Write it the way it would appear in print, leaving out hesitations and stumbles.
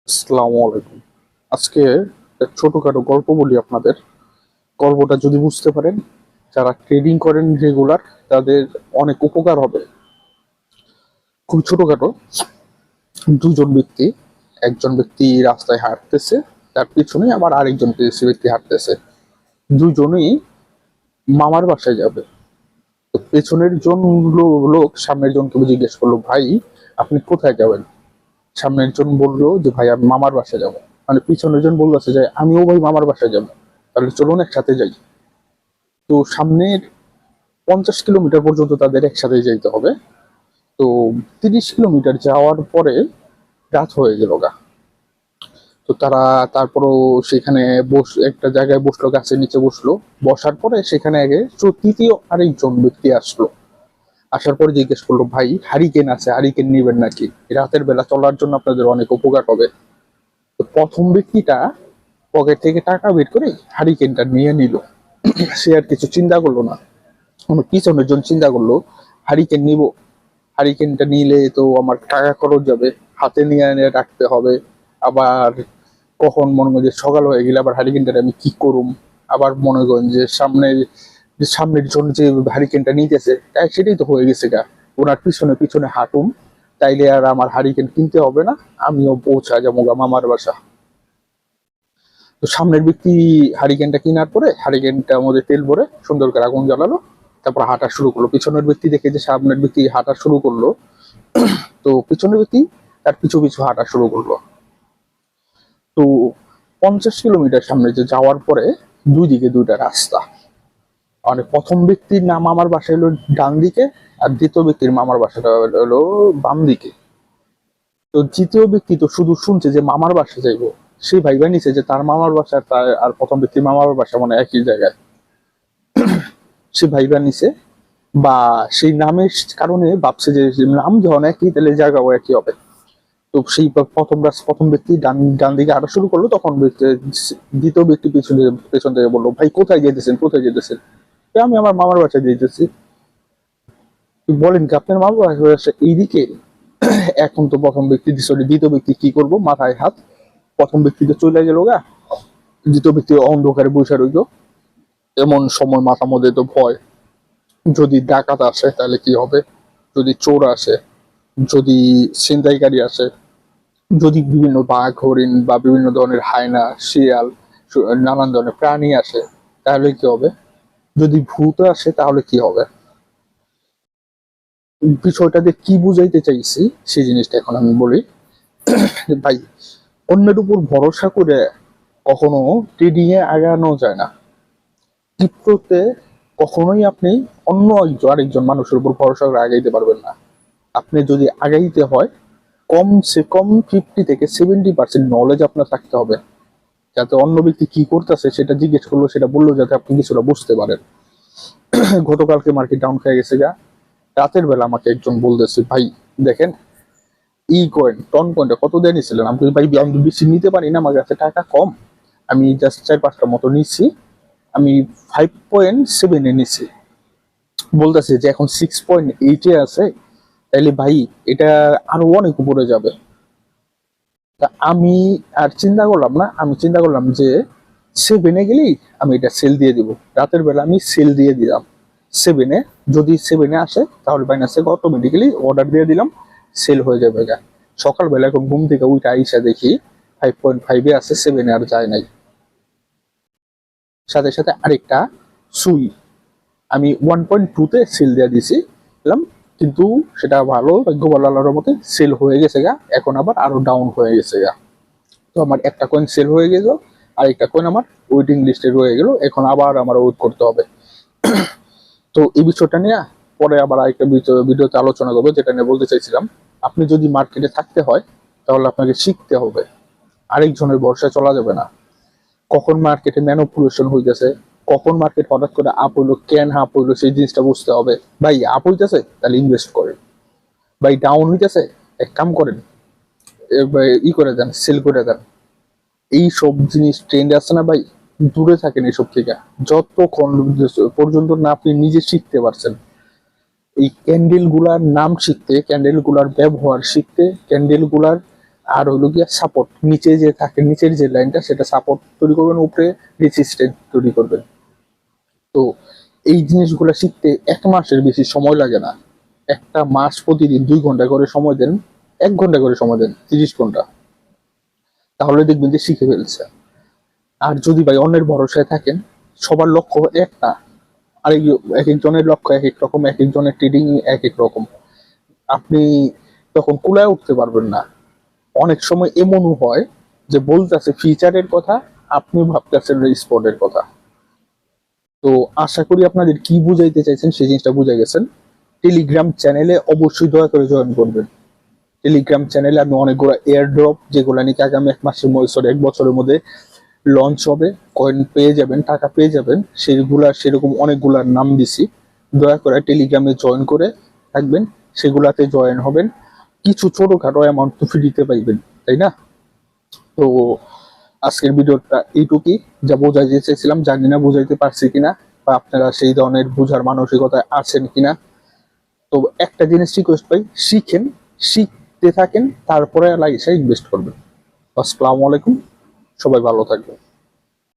আসসালামু আলাইকুম। আজকে একটা ছোটখাটো গল্প বলি আপনাদের। গল্পটা যদি বুঝতে পারেন, যারা ট্রেডিং করেন রেগুলার, তাদের অনেক উপকার হবে। খুব ছোটখাটো। দুজন ব্যক্তি, একজন ব্যক্তি রাস্তায় হাঁটতেছে, তার পিছনে আবার আরেকজন ব্যক্তি হাঁটতেছে। দুজনেই মামার বাসায় যাবে। তো পেছনের জন লোক সামনের জনকে জিজ্ঞেস করলো, ভাই আপনি কোথায় যাবেন? সামনের জন বললো যে, ভাই আমি মামার বাসায় যাবো। মানে পিছনের জন বলতেছে যে, আমিও ভাই মামার বাসায় যাবো, তাহলে চলুন একসাথে যাই। তো সামনের 50 কিলোমিটার পর্যন্ত তাদের একসাথে যাইতে হবে। তো 30 কিলোমিটার যাওয়ার পরে রাত হয়ে গেল গা। তো তারা তারপরও সেখানে একটা জায়গায় বসলো, গাছের নিচে বসলো। বসার পরে সেখানে আগে তৃতীয় আরেকজন ব্যক্তি আসলো। আসার পরে জিজ্ঞেস করলো, ভাই হারিকেন আছে, হারিকেন নিবেন নাকি? রাতের বেলা চলার জন্য আপনাদের অনেক উপকার হবে। তো প্রথম ব্যক্তিটা পকেট থেকে টাকা বের করে হারিকেনটা নিয়ে নিল। সে আর কিছু চিন্তা করলো না। আমার পিছনের জন চিন্তা করলো, হারিকেন নিব, হারিকেনটা নিলে তো আমার টাকা খরচ যাবে, হাতে নিয়ে এনে রাখতে হবে। আবার কখন মনে করেন যে সকাল হয়ে গেলে আবার হারিকেনটা আমি কি করুম। আবার মনে করেন যে সামনের জন যে হারিকেনটা নিতেছে, তাই সেটাই তো হয়ে গেছে গা। ওনার পিছনে পিছনে হাঁটুম, তাইলে আর আমার হারিকেন কিনতে হবে না, আমিও পৌঁছা যাবো গা মামার বাসা। তো সামনের ব্যক্তি হারিকেনটা কেনার পরে হারিকেনটার মধ্যে তেল ভরে সুন্দর করে আগুন জ্বালালো। তারপর হাঁটা শুরু করলো। পিছনের ব্যক্তি দেখে যে সামনের ব্যক্তি হাঁটা শুরু করলো, তো পিছনের ব্যক্তি তার পিছু পিছু হাঁটা শুরু করলো। তো 50 কিলোমিটার সামনে যে যাওয়ার পরে দুই দিকে দুইটা রাস্তা। মানে প্রথম ব্যক্তির নাম আমার বাসা হলো ডান দিকে, আর দ্বিতীয় ব্যক্তির মামার বাসাটা হলো বাম দিকে। তো তৃতীয় ব্যক্তি তো শুধু শুনছে যে মামার বাসা যাইবো, সে ভাইবা নিছে যে তার মামার বাসা আর প্রথম ব্যক্তির মামার বাসা মানে একই জায়গায়। সে ভাইবা নিছে, বা সেই নামের কারণে ভাবছে যে নাম যখন একই, তাহলে জায়গাও একই হবে। তো সেই প্রথম ব্যক্তি ডান ডান দিকে হাঁটা শুরু করলো, তখন দ্বিতীয় ব্যক্তি পেছন থেকে বললো, ভাই কোথায় যেতেছেন, কোথায় যেতেছেন? আমি আমার মামার বাসায় যেতেছি। বলেন কি আপনার মামার বাসা এইদিকে? এখন তো প্রথম ব্যক্তি সরি দ্বিতীয় ব্যক্তি কি করবো, মাথায় হাত। প্রথম ব্যক্তি তো চলে গেল গা, দ্বিতীয় ব্যক্তি অন্ধকারে বসে রইল। এমন সময় মাথার মধ্যে তো ভয়, যদি ডাকাত আসে তাহলে কি হবে, যদি চোর আসে, যদি ছিনতাইকারী আসে, যদি বিভিন্ন বাঘ হরিণ বা বিভিন্ন ধরনের হায়না শিয়াল নানান ধরনের প্রাণী আসে, তাহলে কি হবে? যদি ভূত আসে তাহলে কি হবে? বিষয়টা দিয়ে কি বুঝাইতে চাইছি সেই জিনিসটা এখন আমি বলি। ভাই, অন্যের উপর ভরসা করে কখনো ট্রেডিং এ আগানো যায় না। ক্রিপ্টোতে কখনোই আপনি অন্য আরেকজন মানুষের উপর ভরসা করে আগাইতে পারবেন না। আপনি যদি আগাইতে হয়, কমসে কম 50 থেকে 70% নলেজ আপনার থাকতে হবে, যাতে অন্য ব্যক্তি কি করতেছে সেটা জিজ্ঞেস করলো, সেটা বললো, যাতে আপনি কিছুটা বুঝতে পারেন। গতকালকে মার্কেট ডাউন খেয়ে গেছে গা। রাতের বেলা আমাকে একজন বলতেছে, ভাই দেখেন ই কয়েন টন কয়েনটা কত দিয়ে নিছিলেন? আমি ভাই আমি বেশি নিতে পারি না, আমার কাছে টাকা কম, আমি জাস্ট 4-5টা মতো নিচ্ছি, আমি 5.7 নিছি। বলতেছে যে এখন 6.8 আছে, তাইলে ভাই এটা আরো অনেক উপরে যাবে। তা আমি আর চিন্তা করলাম না, আমি চিন্তা করলাম যে 7-এ গেলেই আমি এটা সেল দিয়ে দিব। রাতের বেলা আমি সেল দিয়ে দিলাম 7-এ। যদি 7-এ আসে তাহলে বাইনাসে অটোমেটিক্যালি অর্ডার দিয়ে দিলাম, সেল হয়ে যাবে গা। সকালবেলা এখন ঘুম থেকে উঠে আইসা দেখি 5.5-এ আছে, 7-এ আর যায় নাই। সাথে সাথে আরেকটা সুই আমি 1.2-তে সেল দিয়ে দিছি এলাম, কিন্তু সেটা ভালো ভাগ্য ভালো আল্লাহর মতে সেল হয়ে গেছে গা। এখন আবার আরো ডাউন হয়ে গেছে গা। তো আমার একটা কয়েন সেল হয়ে গেল, আর একটা কয়েন আমার ওয়েটিং লিস্টে রয়ে গেল, এখন আবার আমার ওয়েট করতে হবে। তো এই বিষয়টা নিয়ে পরে আবার আরেকটা ভিডিওতে আলোচনা করবো, যেটা নিয়ে বলতে চাইছিলাম। আপনি যদি মার্কেটে থাকতে হয়, তাহলে আপনাকে শিখতে হবে, আরেকজনের ভরসায় চলা যাবে না। কখন মার্কেটে ম্যানুপুলেশন হইতেছে, কখন মার্কেট হঠাৎ করে আপ হইলো, কেন আপ হইলো, সেই জিনিসটা বুঝতে হবে। ভাই আপ হইতেছে তাহলে ইনভেস্ট করেন, ভাই ডাউন হইতেছে এক কাম করেন, ই করে দেন, সেল করে দেন। এই সব জিনিস ট্রেন্ড আছে না ভাই, দূরে থাকেন এসব থেকে। যতক্ষণ পর্যন্ত না আপনি নিজে শিখতে পারছেন, এই ক্যান্ডেল গুলার নাম শিখতে, ক্যান্ডেল গুলার ব্যবহার শিখতে, ক্যান্ডেল গুলার আর হলো গিয়া সাপোর্ট, নিচে যে থাকে নিচের যে লাইনটা সেটা সাপোর্ট তৈরি করবেন, উপরে রেজিস্ট্যান্স তৈরি করবেন। তো এই জিনিসগুলো শিখতে 1 মাসের বেশি সময় লাগে না। একটা মাস প্রতিদিন 2 ঘন্টা করে সময় দেন, 1 ঘন্টা করে সময় দেন, 30 ঘন্টা, তাহলে দেখবেন যে শিখে ফেলছে। আর যদি ভাই অন্যের ভরসায় থাকেন, সবার লক্ষ্য এক না, আর এক একজনের লক্ষ্য এক এক রকম, এক একজনের ট্রেডিং এক এক রকম, আপনি তখন কুলায় উঠতে পারবেন না। অনেক সময় এমনও হয় যে বলতেছে ফিচারের কথা, আপনি ভাবতেছেন স্পটের কথা। তো আশা করি আপনাদের কি বুঝাইতে চাইছেন সেই জিনিসটা বুঝে গেছেন। টেলিগ্রাম চ্যানেলে অবশ্যই দয়া করে জয়েন করবেন। টেলিগ্রাম চ্যানেলে আমি অনেকগুলো এয়ার ড্রপ, যেগুলো নাকি আগামী 1 মাসের মধ্যে, সরি 1 বছরের মধ্যে লঞ্চ হবে, কয়েন পেয়ে যাবেন, টাকা পেয়ে যাবেন, সেগুলা সেরকম অনেকগুলার নাম দিছি। দয়া করে টেলিগ্রামে জয়েন করে থাকবেন, সেগুলাতে জয়েন হবেন, কিছু ছোটখাটো অ্যামাউন্ট তো ফ্রিতে পাইবেন, তাই না? তো আজকের ভিডিওটা এইটুকুই, যা বোঝাইতে চেয়েছিলাম, জানি না বুঝাইতে পারছি কিনা, বা আপনারা সেই ধরনের বুঝার মানসিকতায় আছেন কিনা। তো একটা জিনিস রিকোয়েস্ট পাই, শিখেন, শিখতে থাকেন, তারপরে লাইসে ইনভেস্ট করবেন। আসসালামু আলাইকুম, সবাই ভালো থাকবেন।